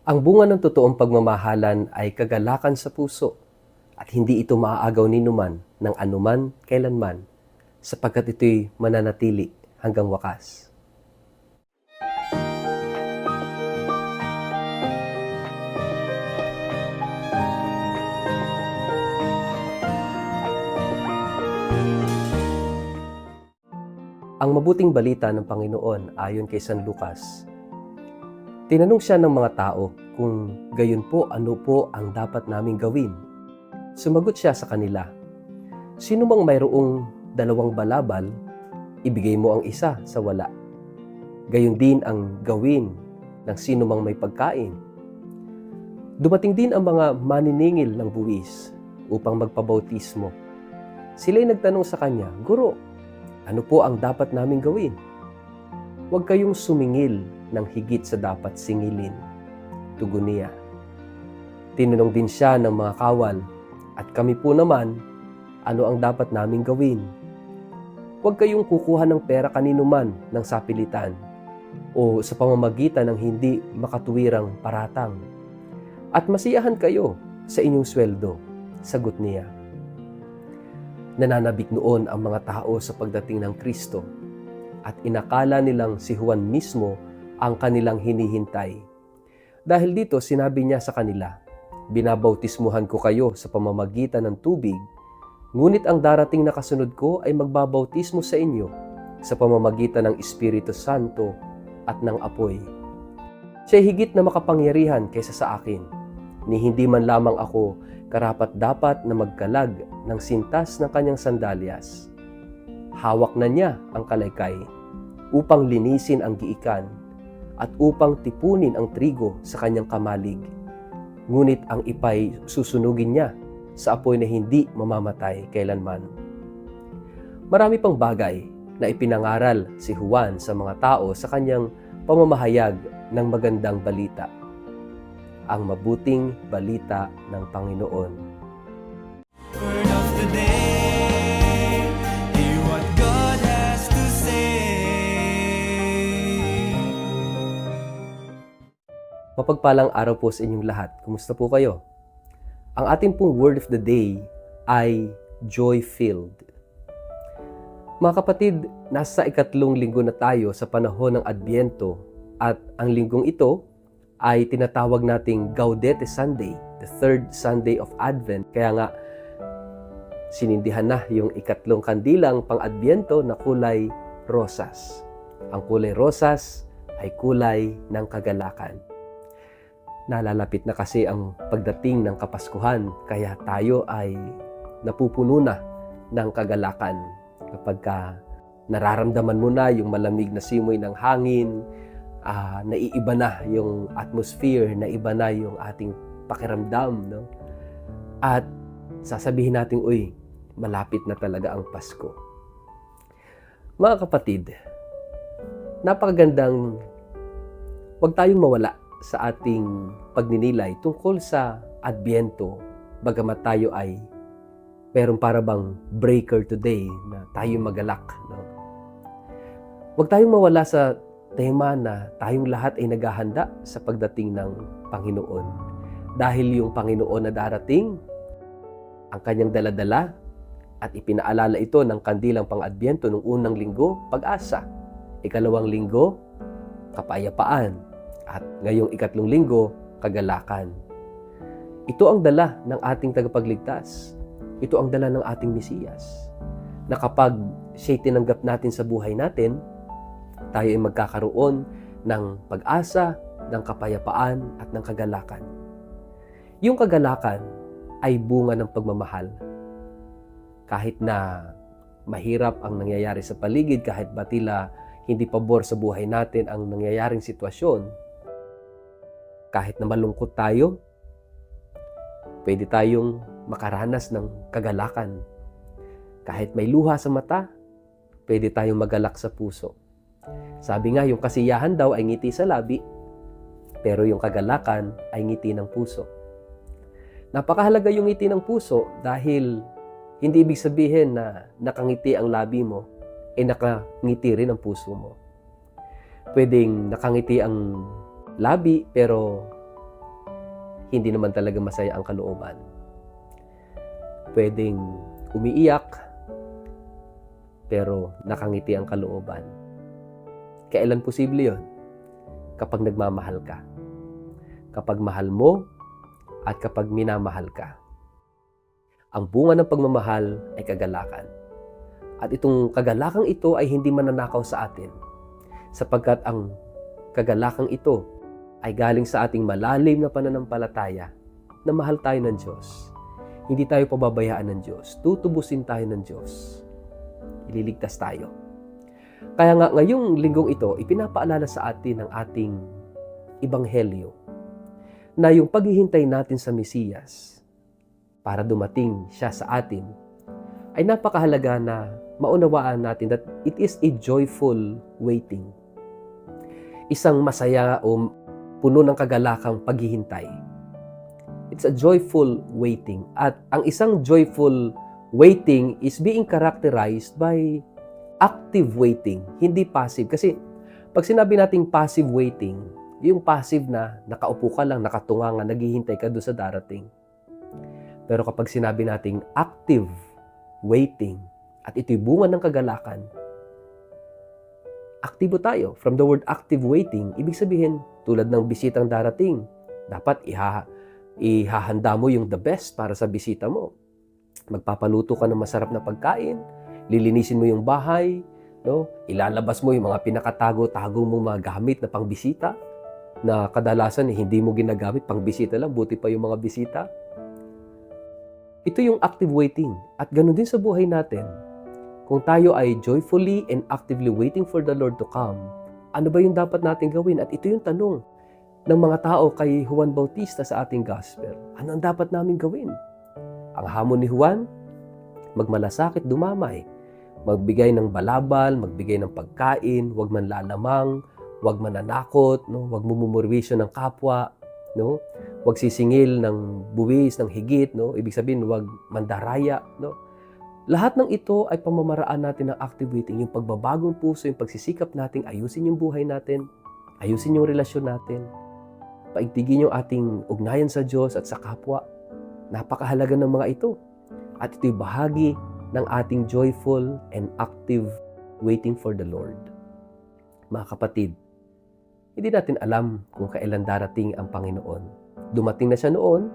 Ang bunga ng totoong pagmamahalan ay kagalakan sa puso at hindi ito maaagaw ni numan ng anuman kailanman sapagkat ito'y mananatili hanggang wakas. Ang mabuting balita ng Panginoon ayon kay San Lucas. Tinanong siya ng mga tao kung gayon po ano po ang dapat naming gawin. Sumagot siya sa kanila, "Sino mang mayroong 2 balabal, ibigay mo ang isa sa wala. Gayon din ang gawin ng sino mang may pagkain." Dumating din ang mga maniningil ng buwis upang magpabautismo. Sila'y nagtanong sa kanya, "Guro, ano po ang dapat naming gawin?" "Huwag kayong sumingil ng higit sa dapat singilin," tugon niya. Tinanong din siya ng mga kawal, "At kami po naman, ano ang dapat naming gawin?" "Huwag kayong kukuha ng pera kaninuman ng sapilitan o sa pamamagitan ng hindi makatuwirang paratang. At masiyahan kayo sa inyong sweldo," sagot niya. Nananabik noon ang mga tao sa pagdating ng Kristo at inakala nilang si Juan mismo ang kanilang hinihintay. Dahil dito sinabi niya sa kanila, "Binabautismuhan ko kayo sa pamamagitan ng tubig, ngunit ang darating na kasunod ko ay magbabautismo sa inyo sa pamamagitan ng Espiritu Santo at ng apoy. Siya'y higit na makapangyarihan kaysa sa akin, ni hindi man lamang ako karapat-dapat na magkalag ng sintas ng kanyang sandalyas. Hawak na niya ang kalaykay upang linisin ang giikan at upang tipunin ang trigo sa kanyang kamalig. Ngunit ang ipay susunugin niya sa apoy na hindi mamamatay kailanman." Marami pang bagay na ipinangaral si Juan sa mga tao sa kanyang pamamahayag ng magandang balita. Ang mabuting balita ng Panginoon. Word of the day, hear what God has to say. Mapagpalang araw po sa inyong lahat. Kumusta po kayo? Ang ating pong word of the day ay joy-filled. Mga kapatid, nasa 2 linggo na tayo sa panahon ng Adbyento at ang linggong ito ay tinatawag nating Gaudete Sunday, the 3rd Sunday of Advent. Kaya nga, sinindihan na yung 2 kandilang pang-Adbyento na kulay rosas. Ang kulay rosas ay kulay ng kagalakan. Nalalapit na kasi ang pagdating ng Kapaskuhan, kaya tayo ay napupuno na ng kagalakan. Kapag nararamdaman mo na yung malamig na simoy ng hangin, naiiba na yung atmosphere, naiba na yung ating pakiramdam, no? At sasabihin natin, uy, malapit na talaga ang Pasko. Mga kapatid, napakagandang huwag tayong mawala sa ating pagninilay tungkol sa Adbyento, bagamat tayo ay meron para bang breaker today na tayo magalak, no? Huwag tayong mawala sa tema na tayong lahat ay naghahanda sa pagdating ng Panginoon. Dahil yung Panginoon na darating, ang kanyang daladala, at ipinaalala ito ng kandilang pang-Adbyento nung unang linggo, pag-asa. 2 linggo, kapayapaan. At ngayong 3 linggo, kagalakan. Ito ang dala ng ating tagapagligtas. Ito ang dala ng ating Mesiyas. Na kapag siya'y tinanggap natin sa buhay natin, tayo ay magkakaroon ng pag-asa, ng kapayapaan at ng kagalakan. Yung kagalakan ay bunga ng pagmamahal. Kahit na mahirap ang nangyayari sa paligid, kahit ba tila hindi pabor sa buhay natin ang nangyayaring sitwasyon, kahit na malungkot tayo, pwede tayong makaranas ng kagalakan. Kahit may luha sa mata, pwede tayong magalak sa puso. Sabi nga, yung kasiyahan daw ay ngiti sa labi, pero yung kagalakan ay ngiti ng puso. Napakahalaga yung ngiti ng puso dahil hindi ibig sabihin na nakangiti ang labi mo, nakangiti rin ang puso mo. Pwedeng nakangiti ang labi pero hindi naman talaga masaya ang kalooban. Pwedeng umiiyak, pero nakangiti ang kalooban. Kailan posible yon? Kapag nagmamahal ka. Kapag mahal mo at kapag minamahal ka. Ang bunga ng pagmamahal ay kagalakan. At itong kagalakang ito ay hindi mananakaw sa atin, sapagkat ang kagalakang ito ay galing sa ating malalim na pananampalataya na mahal tayo ng Diyos. Hindi tayo pababayaan ng Diyos. Tutubusin tayo ng Diyos. Ililigtas tayo. Kaya nga ngayong linggong ito, ipinapaalala sa atin ng ating Ebanghelyo na yung paghihintay natin sa Mesiyas para dumating siya sa atin ay napakahalaga na maunawaan natin that it is a joyful waiting. Isang masaya o puno ng kagalakang paghihintay. It's a joyful waiting. At ang isang joyful waiting is being characterized by active waiting, hindi passive. Kasi pag sinabi nating passive waiting, yung passive na nakaupo ka lang, nakatunga, naghihintay ka doon sa darating. Pero kapag sinabi nating active waiting, at ito'y bunga ng kagalakan, aktibo tayo. From the word active waiting, ibig sabihin, tulad ng bisitang darating, dapat ihahanda mo yung the best para sa bisita mo. Magpapaluto ka ng masarap na pagkain, lilinisin mo yung bahay, no? Ilalabas mo yung mga pinakatago-tago mong mga gamit na pangbisita, na kadalasan hindi mo ginagamit, pangbisita lang, buti pa yung mga bisita. Ito yung active waiting. At ganun din sa buhay natin. Kung tayo ay joyfully and actively waiting for the Lord to come, ano ba yung dapat natin gawin? At ito yung tanong ng mga tao kay Juan Bautista sa ating gospel. Ano ang dapat namin gawin? Ang hamon ni Juan, magmalasakit, dumamay. Magbigay ng balabal, magbigay ng pagkain, huwag man lalamang, huwag mananakot, no? Huwag mumurwisyo ng kapwa, no? Huwag sisingil ng buwis, ng higit, no? Ibig sabihin, huwag mandaraya, no? Lahat ng ito ay pamamaraan natin ng active waiting, yung pagbabagong puso, yung pagsisikap natin, ayusin yung buhay natin, ayusin yung relasyon natin, paigtigin yung ating ugnayan sa Diyos at sa kapwa. Napakahalaga ng mga ito. At ito'y bahagi ng ating joyful and active waiting for the Lord. Mga kapatid, hindi natin alam kung kailan darating ang Panginoon. Dumating na siya noon,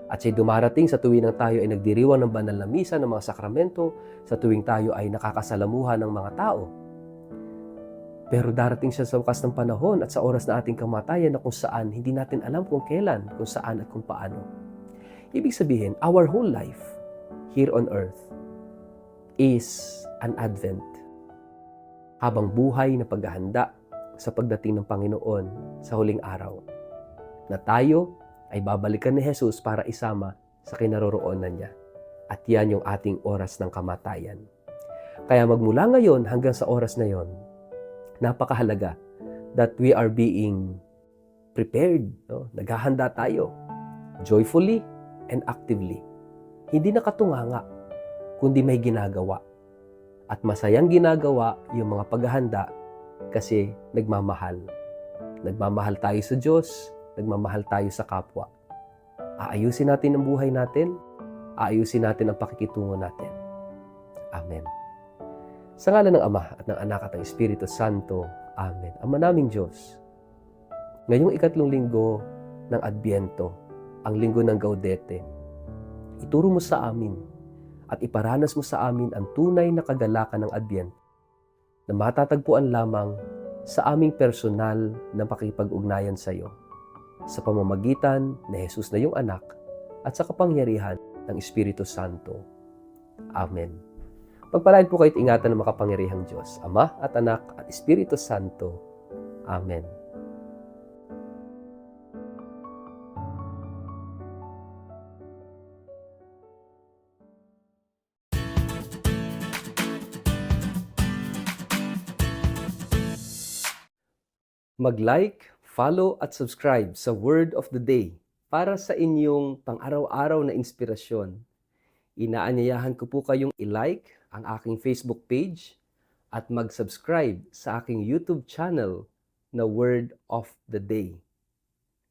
at siya'y dumarating sa tuwing tayo ay nagdiriwang ng banal na misa, ng mga sakramento, sa tuwing tayo ay nakakasalamuha ng mga tao. Pero darating siya sa wakas ng panahon at sa oras na ating kamatayan na kung saan hindi natin alam kung kailan, kung saan at kung paano. Ibig sabihin, our whole life here on earth is an advent. Habang buhay na paghahanda sa pagdating ng Panginoon sa huling araw, na tayo ay babalikan ni Jesus para isama sa kinaroroonan niya. At yan yung ating oras ng kamatayan. Kaya magmula ngayon hanggang sa oras na yon, napakahalaga that we are being prepared. No? Naghahanda tayo joyfully and actively. Hindi nakatunganga, kundi may ginagawa. At masayang ginagawa yung mga paghahanda kasi nagmamahal. Nagmamahal tayo sa Diyos, nagmamahal tayo sa kapwa. Aayusin natin ang buhay natin, aayusin natin ang pakikitungo natin. Amen. Sa ngalan ng Ama at ng Anak at ng Espiritu Santo. Amen. Ama naming Diyos, ngayong ikatlong linggo ng Adbyento, ang linggo ng Gaudete, ituro mo sa amin at iparanas mo sa amin ang tunay na kagalakan ng Adbyento na matatagpuan lamang sa aming personal na pakipag-ugnayan sa iyo sa pamamagitan ni Jesus na iyong anak at sa kapangyarihan ng Espiritu Santo. Amen. Pagpalain po kayo at ingatan ng makapangyarihang Diyos, Ama at Anak at Espiritu Santo. Amen. Mag-like, follow at subscribe sa Word of the Day para sa inyong pang-araw-araw na inspirasyon. Inaanyayahan ko po kayong i-like ang aking Facebook page at mag-subscribe sa aking YouTube channel na Word of the Day.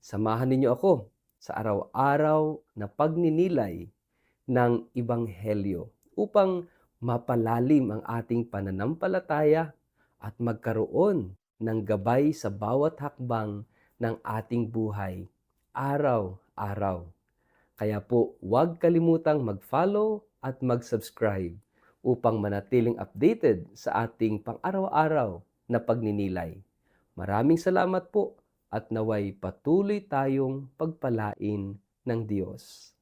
Samahan ninyo ako sa araw-araw na pagninilay ng Ebanghelyo upang mapalalim ang ating pananampalataya at magkaroon ng gabay sa bawat hakbang ng ating buhay araw-araw. Kaya po, huwag kalimutang mag-follow at mag-subscribe upang manatiling updated sa ating pang-araw-araw na pagninilay. Maraming salamat po at naway patuloy tayong pagpalain ng Diyos.